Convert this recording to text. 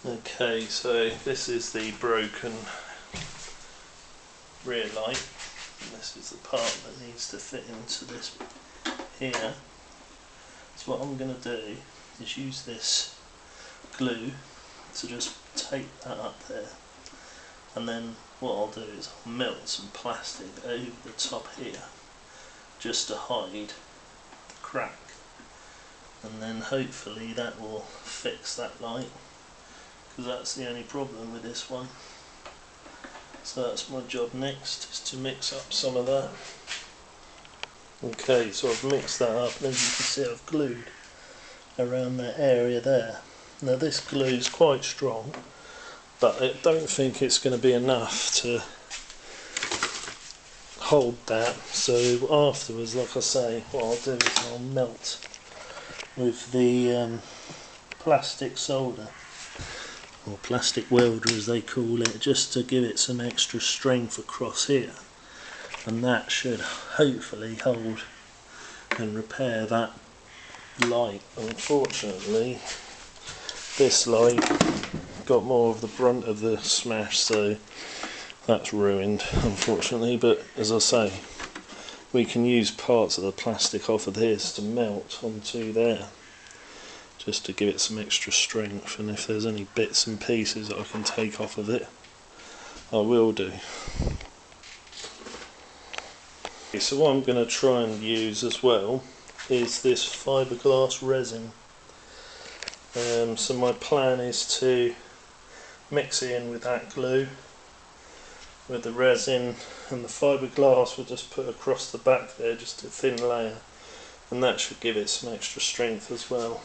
Okay, so this is the broken rear light, and this is the part that needs to fit into this here. So what I'm going to do is use this glue to just tape that up there, and then what I'll do is I'll melt some plastic over the top here just to hide the crack, and then hopefully that will fix that light, because that's the only problem with this one. So that's my job next, is to mix up some of that. Okay, so I've mixed that up, and as you can see I've glued around that area there. Now this glue is quite strong, but I don't think it's going to be enough to hold that. So afterwards, like I say, what I'll do is I'll melt with the plastic solder, or plastic welder as they call it, just to give it some extra strength across here, and that should hopefully hold and repair that light. Unfortunately this light got more of the brunt of the smash, so that's ruined unfortunately, but as I say, we can use parts of the plastic off of this to melt onto there, just to give it some extra strength, and if there's any bits and pieces that I can take off of it, I will do. So what I'm going to try and use as well is this fiberglass resin. So my plan is to mix it in with that glue, with the resin, and the fiberglass we'll just put across the back there, just a thin layer, and that should give it some extra strength as well.